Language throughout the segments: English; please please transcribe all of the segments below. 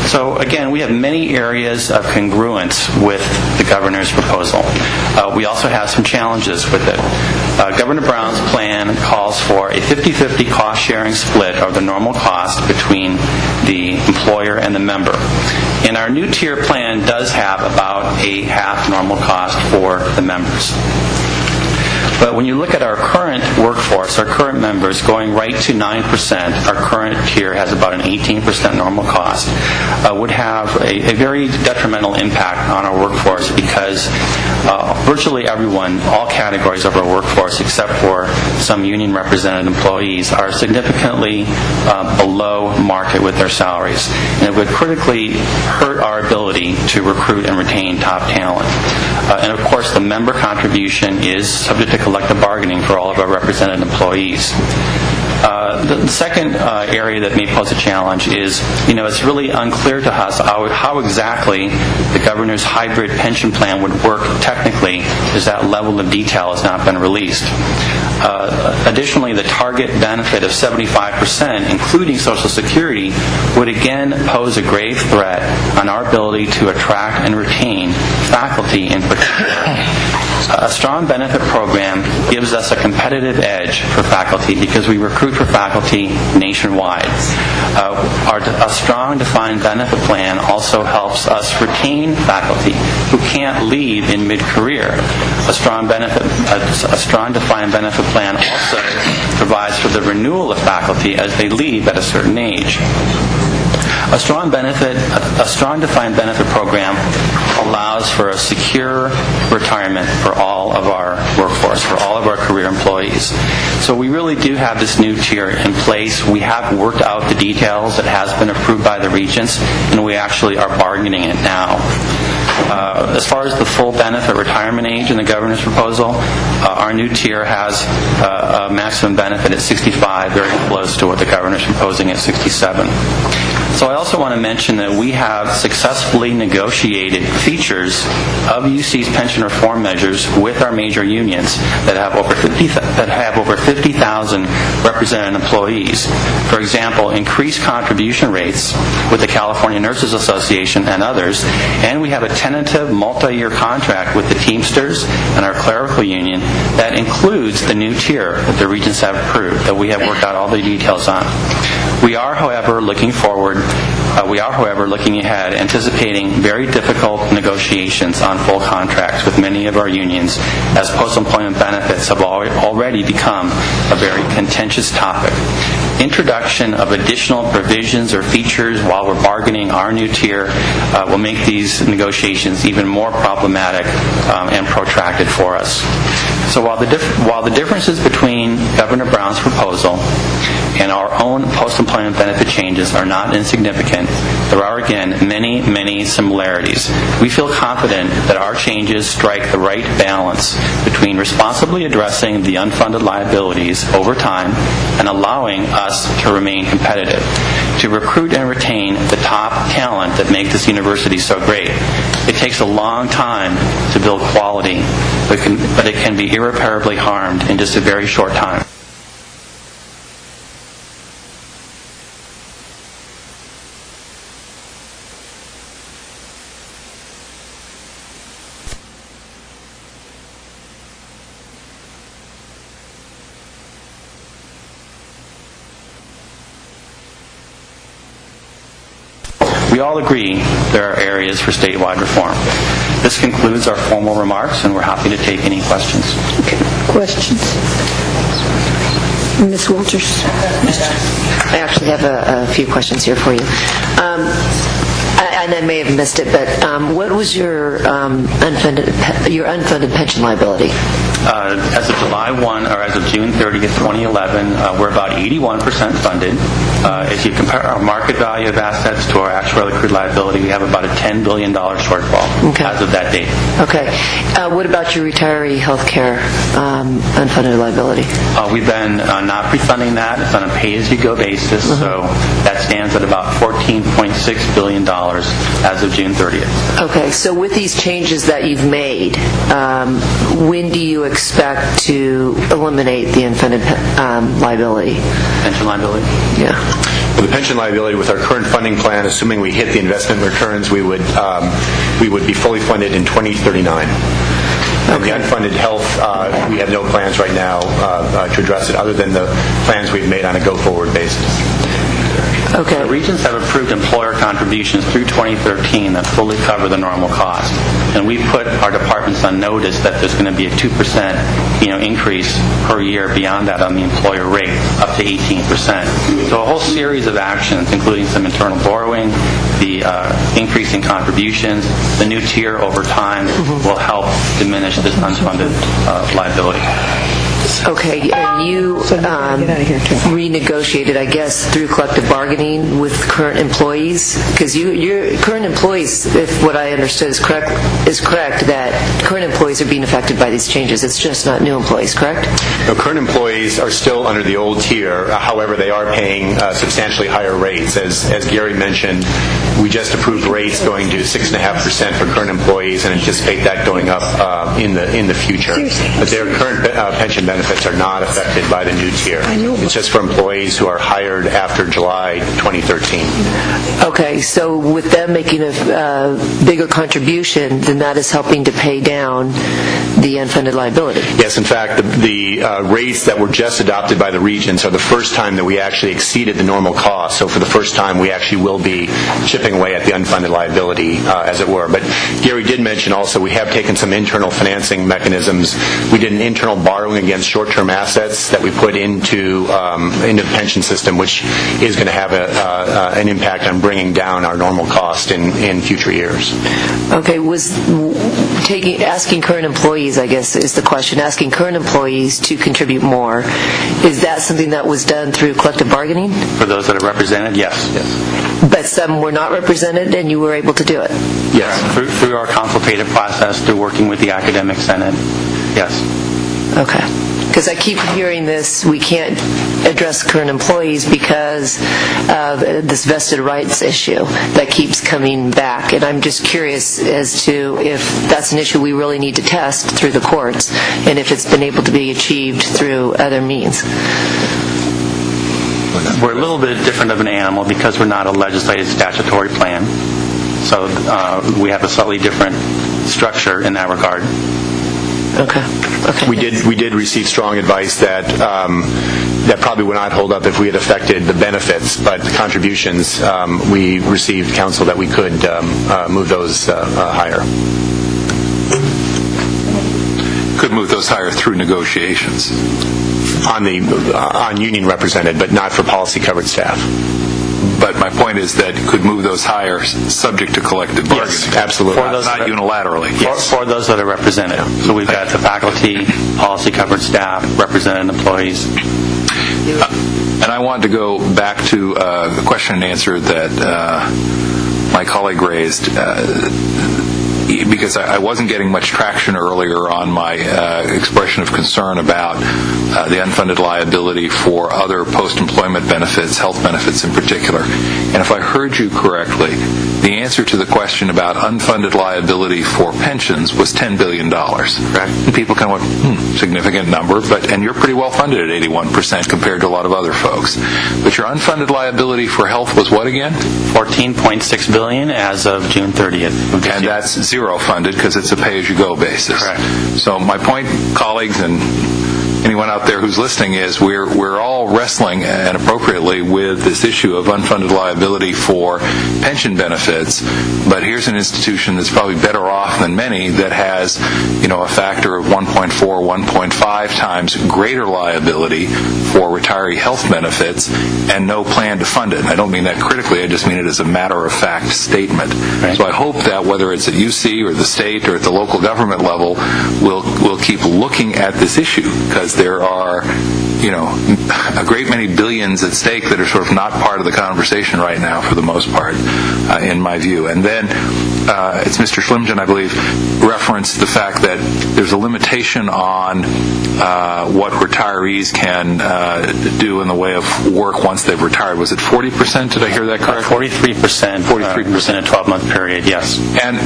So again, we have many areas of congruence with the governor's proposal. We also have some challenges with it. Governor Brown's plan calls for a 50-50 cost-sharing split of the normal cost between the employer and the member. And our new tier plan does have about a half normal cost for the members. But when you look at our current workforce, our current members going right to 9%, our current tier has about an 18% normal cost, would have a very detrimental impact on our workforce because virtually everyone, all categories of our workforce except for some union represented employees, are significantly below market with their salaries. And it would critically hurt our ability to recruit and retain top talent. And of course, the member contribution is subject to collective bargaining for all of our represented employees. The second area that may pose a challenge is, it's really unclear to us how exactly the governor's hybrid pension plan would work technically, as that level of detail has not been released. Additionally, the target benefit of 75%, including Social Security, would again pose a grave threat on our ability to attract and retain faculty in particular. A strong benefit program gives us a competitive edge for faculty because we recruit for faculty nationwide. A strong defined benefit plan also helps us retain faculty who can't leave in mid-career. A strong defined benefit plan also provides for the renewal of faculty as they leave at a certain age. A strong defined benefit program allows for a secure retirement for all of our workforce, for all of our career employees. So we really do have this new tier in place. We have worked out the details. It has been approved by the regents, and we actually are bargaining it now. As far as the full benefit retirement age in the governor's proposal, our new tier has a maximum benefit at 65, very close to what the governor's proposing at 67. So I also want to mention that we have successfully negotiated features of UC's pension reform measures with our major unions that have over 50,000 represented employees. For example, increased contribution rates with the California Nurses Association and others, and we have a tentative multi-year contract with the Teamsters and our clerical union that includes the new tier that the regents have approved, that we have worked out all the details on. We are, however, looking ahead, anticipating very difficult negotiations on full contracts with many of our unions, as post-employment benefits have already become a very contentious topic. Introduction of additional provisions or features while we're bargaining our new tier will make these negotiations even more problematic and protracted for us. So while the differences between Governor Brown's proposal and our own post-employment benefit changes are not insignificant, there are again many, many similarities. We feel confident that our changes strike the right balance between responsibly addressing the unfunded liabilities over time and allowing us to remain competitive, to recruit and retain the top talent that make this university so great. It takes a long time to build quality, but it can be irreparably harmed in just a very short time. We all agree there are areas for statewide reform. This concludes our formal remarks, and we're happy to take any questions. Okay. Questions? Ms. Walters? I actually have a few questions here for you. And I may have missed it, but what was your unfunded pension liability? As of July 1, or as of June 30th, 2011, we're about 81% funded. If you compare our market value of assets to our actual accrued liability, we have about a $10 billion shortfall as of that date. Okay. What about your retiree health care unfunded liability? We've been not pre-funding that. It's on a pay-as-you-go basis, so that stands at about $14.6 billion as of June 30th. Okay. So with these changes that you've made, when do you expect to eliminate the unfunded liability? Pension liability? Yeah. For the pension liability, with our current funding plan, assuming we hit the investment returns, we would be fully funded in 2039. And the unfunded health, we have no plans right now to address it, other than the plans we've made on a go-forward basis. Okay. The regions have approved employer contributions through 2013 that fully cover the normal cost. And we put our departments on notice that there's going to be a 2% increase per year beyond that on the employer rate, up to 18%. So a whole series of actions, including some internal borrowing, the increase in contributions, the new tier over time will help diminish this unfunded liability. Okay, and you renegotiated, I guess, through collective bargaining with current employees? Because your current employees, if what I understood is correct, that current employees are being affected by these changes. It's just not new employees, correct? No, current employees are still under the old tier. However, they are paying substantially higher rates. As Gary mentioned, we just approved rates going to 6.5% for current employees and anticipate that going up in the future. But their current pension benefits are not affected by the new tier. It's just for employees who are hired after July 2013. Okay, so with them making a bigger contribution, then that is helping to pay down the unfunded liability. Yes, in fact, the rates that were just adopted by the regions are the first time that we actually exceeded the normal cost. So for the first time, we actually will be chipping away at the unfunded liability, as it were. But Gary did mention also we have taken some internal financing mechanisms. We did an internal borrowing against short-term assets that we put into the pension system, which is going to have an impact on bringing down our normal cost in future years. Okay, asking current employees, I guess, is the question. Asking current employees to contribute more, is that something that was done through collective bargaining? For those that are represented, yes. But some were not represented, and you were able to do it? Yes, through our consultative process, through working with the academic senate, yes. Okay. Because I keep hearing this, we can't address current employees because of this vested rights issue that keeps coming back. And I'm just curious as to if that's an issue we really need to test through the courts, and if it's been able to be achieved through other means. We're a little bit different of an animal because we're not a legislated statutory plan. So we have a slightly different structure in that regard. Okay. We did receive strong advice that probably would not hold up if we had affected the benefits, but the contributions, we received counsel that we could move those higher. Could move those higher through negotiations on union represented, but not for policy covered staff. But my point is that could move those higher subject to collective bargaining. Yes, absolutely. Not unilaterally. Yes. For those that are represented. So we've got the faculty, policy-covered staff, represented employees. And I wanted to go back to the question and answer that my colleague raised, because I wasn't getting much traction earlier on my expression of concern about the unfunded liability for other post-employment benefits, health benefits in particular. And if I heard you correctly, the answer to the question about unfunded liability for pensions was $10 billion. Correct? And people kind of went, significant number, and you're pretty well funded at 81% compared to a lot of other folks. But your unfunded liability for health was what again? $14.6 billion as of June 30th. And that's zero funded because it's a pay-as-you-go basis. Correct. So my point, colleagues, and anyone out there who's listening, is we're all wrestling, and appropriately, with this issue of unfunded liability for pension benefits. But here's an institution that's probably better off than many that has, a factor of 1.4, 1.5 times greater liability for retiree health benefits and no plan to fund it. I don't mean that critically. I just mean it as a matter-of-fact statement. Right. So I hope that whether it's at UC or the state or at the local government level, we'll keep looking at this issue, because there are, a great many billions at stake that are sort of not part of the conversation right now, for the most part, in my view. And then it's Mr. Schlimgen, I believe, referenced the fact that there's a limitation on what retirees can do in the way of work once they've retired. Was it 40%? Did I hear that correct? 43%. 43% in a 12-month period, yes. And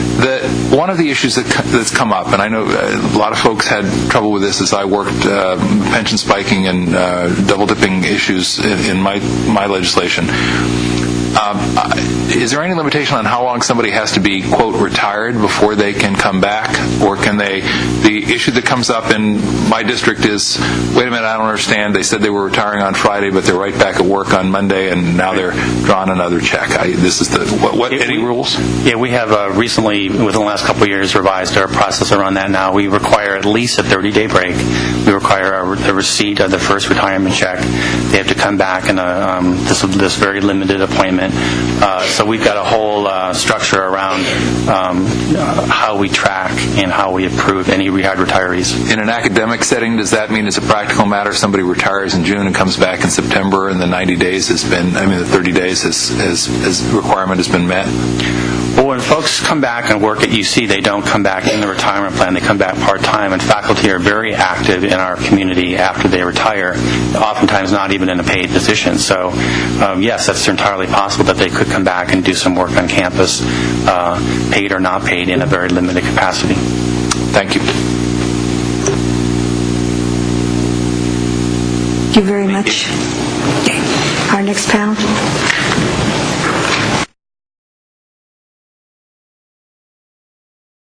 one of the issues that's come up, and I know a lot of folks had trouble with this as I worked pension spiking and double-dipping issues in my legislation. Is there any limitation on how long somebody has to be, quote, retired before they can come back? Or can they, the issue that comes up in my district is, wait a minute, I don't understand. They said they were retiring on Friday, but they're right back at work on Monday, and now they're drawing another check. Any rules? Yeah, we have recently, within the last couple of years, revised our process around that now. We require at least a 30-day break. We require a receipt of the first retirement check. They have to come back in this very limited appointment. So we've got a whole structure around how we track and how we approve any rehire retirees. In an academic setting, does that mean as a practical matter somebody retires in June and comes back in September and the 90 days has been, the 30 days has requirement has been met? Well, when folks come back and work at UC, they don't come back in the retirement plan. They come back part-time, and faculty are very active in our community after they retire, oftentimes not even in a paid position. So, yes, that's entirely possible that they could come back and do some work on campus, paid or not paid, in a very limited capacity. Thank you. Thank you very much. Okay. Our next panel.